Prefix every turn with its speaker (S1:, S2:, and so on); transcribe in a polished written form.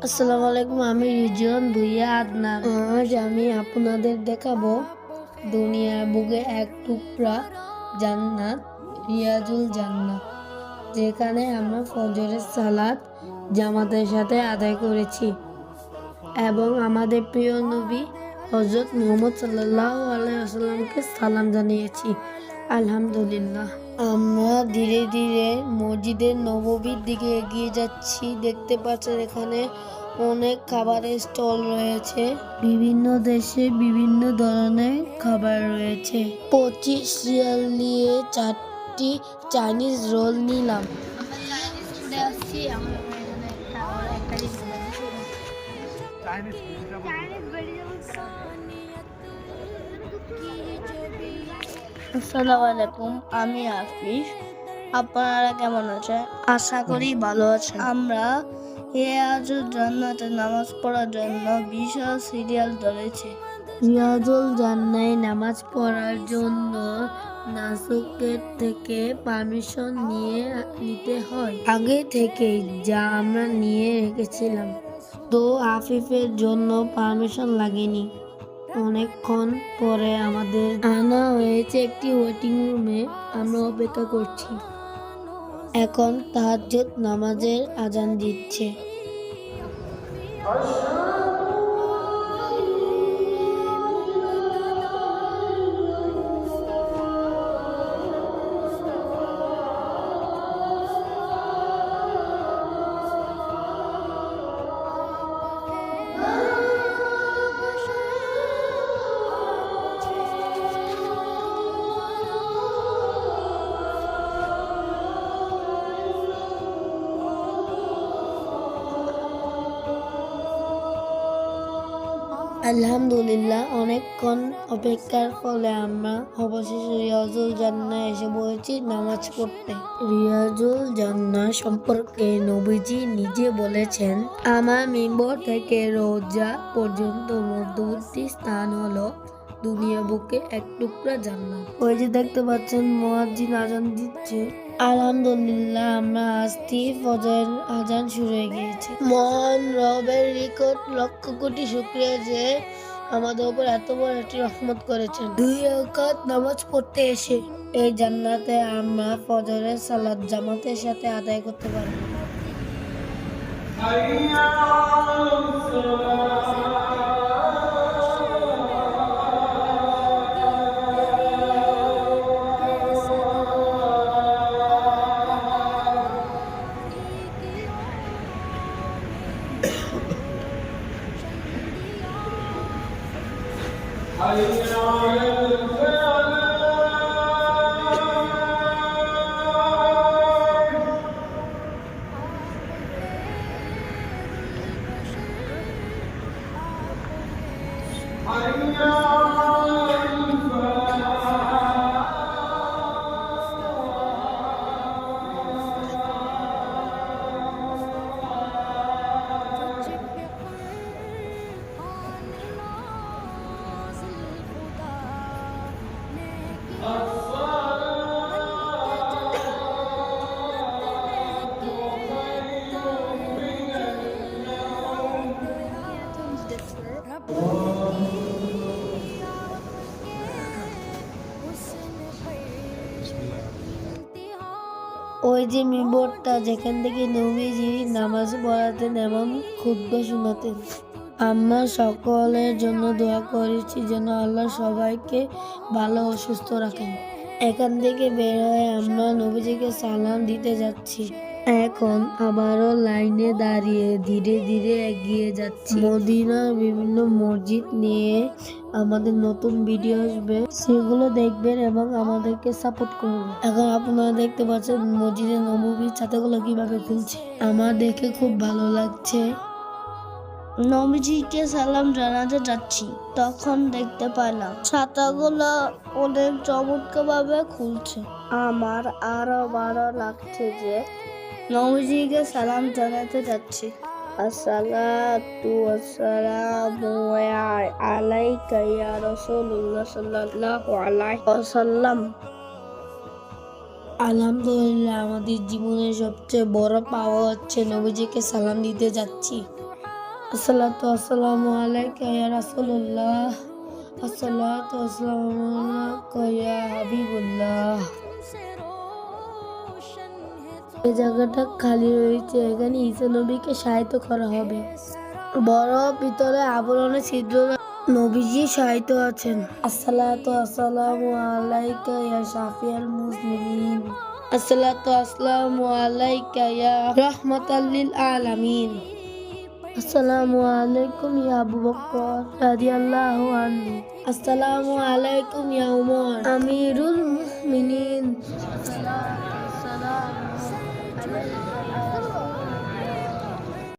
S1: আসসালামু আলাইকুম, আমি রিজন ভুইয়া আদনান। আজ আমি আপনাদের দেখাবো দুনিয়ার বুকে এক টুকরা জান্নাত, রিয়াজুল জান্নাত, যেখানে আমরা ফজরের সালাত জামাতের সাথে আদায় করেছি এবং আমাদের প্রিয় নবী হযরত মুহাম্মদ সাল্লাল্লাহু আলাইহি ওয়াসাল্লামকে সালাম জানিয়েছি। আলহামদুলিল্লাহ। আমরা ধীরে ধীরে মসজিদের নববীর দিকে এগিয়ে যাচ্ছি। দেখতে পাচ্ছেন এখানে অনেক খাবারের স্টল রয়েছে। বিভিন্ন দেশে বিভিন্ন ধরনের খাবার রয়েছে। 25 রিয়াল দিয়ে 4টি চাইনিজ রোল নিলাম।
S2: আসসালামু আলাইকুম, আমি আফিফ। আপনারা কেমন আছেন? আশা করি ভালো আছেন। আমরা রিয়াজুল জান্নাতে নামাজ পড়ার জন্য বিশাল সিরিয়াল ধরেছি।
S1: রিয়াজুল জান্নাতে নামাজ পড়ার জন্য নাসুকের থেকে পারমিশন নিতে হয় আগে থেকেই, যা আমরা নিয়ে রেখেছিলাম। তো আফিফের জন্য পারমিশন লাগেনি। অনেকক্ষণ পরে আমাদের আনা হয়েছে একটি ওয়েটিং রুমে। আমরা অপেক্ষা করছি। এখন তাহাজ্জুদ নামাজের আজান দিচ্ছে। আলহামদুলিল্লাহ, অনেকক্ষণ অপেক্ষার ফলে আমরা অবশেষে রিয়াজুল জান্নাহ এসে পড়েছি নামাজ পড়তে। রিয়াজুল জান্নাহ সম্পর্কে নবীজি নিজে বলেছেন, আমার মিম্বর থেকে রোজা পর্যন্ত মধ্যবর্তী স্থান হলো দুনিয়া বুকে এক টুকরা জান্নাত। ওই যে দেখতে পাচ্ছেন মুয়াজ্জিন আজান দিচ্ছে। আলহামদুলিল্লাহ, আমরা আজকে ফজর আজান শুরু হয়ে গিয়েছে। মহান রবের নিকট লক্ষ কোটি শুকরিয়া যে আমাদের উপর এত বড় একটি রহমত করেছেন। 2 রাকাত নামাজ পড়তে এসে এই জান্নাতে আমরা ফজরের সালাত জামাতের সাথে আদায় করতে পারব। ওই যে মিম্বরটা, যেখান থেকে নবীজি নামাজ পড়াতেন এবং খুতবা শোনাতেন। আমরা সকলের জন্য দোয়া করেছি যেন আল্লাহ সবাইকে ভালো ও সুস্থ রাখেন। এখান থেকে বের হয়ে আমরা নবীজিকে সালাম দিতে যাচ্ছি। এখন আবারও লাইনে দাঁড়িয়ে ধীরে ধীরে এগিয়ে যাচ্ছি। মদিনার বিভিন্ন মসজিদ নিয়ে আমাদের নতুন ভিডিও আসবে, সেগুলো দেখবেন এবং আমাদেরকে সাপোর্ট করবেন। এখন আপনারা দেখতে পাচ্ছেন মসজিদে নববীর ছাতাগুলো কিভাবে খুলছে। আমার দেখে খুব ভালো লাগছে।
S2: নবীজিকে সালাম জানাতে যাচ্ছি, তখন দেখতে পেলাম ছাতাগুলো অনেক চমৎকার ভাবে খুলছে। আমার আরো ভালো লাগছে যে নবীজিকে সালাম জানাতে যাচ্ছি। আসসালাতু ওয়াসসালামু আলাইকা ইয়া রাসূলুল্লাহ সাল্লাল্লাহু আলাইহি ওয়াসাল্লাম।
S1: আলহামদুলিল্লাহ, আমাদের জীবনের সবচেয়ে বড় পাওয়া হচ্ছে নবীজিকে সালাম দিতে যাচ্ছি। আসসালাতু আসসালামু আলাইকা ইয়া রাসূলুল্লাহ, আসসালাতু আসসালামু আলাইকা ইয়া হাবিবুল্লাহ। এই জায়গাটা খালি রয়েছে, এখানে ঈসা নবীকে সাহিত্য করা হবে। বড় পিতলের আবরণে ছিদ্র নবীজি সাহিত্য আছেন। আসসালাতু আসসালামু আলাইকা ইয়া শাফিয়াল মুসলিমিন, আসসালাতু আসসালামু আলাইকা ইয়া রাহমাতাল লিল আলামিন, আসসালামু আলাইকুম ইয়া আবু বকর রাদিয়াল্লাহু আনহু, আসসালামু আলাইকুম ইয়া উমর আমিরুল মুমিনিন।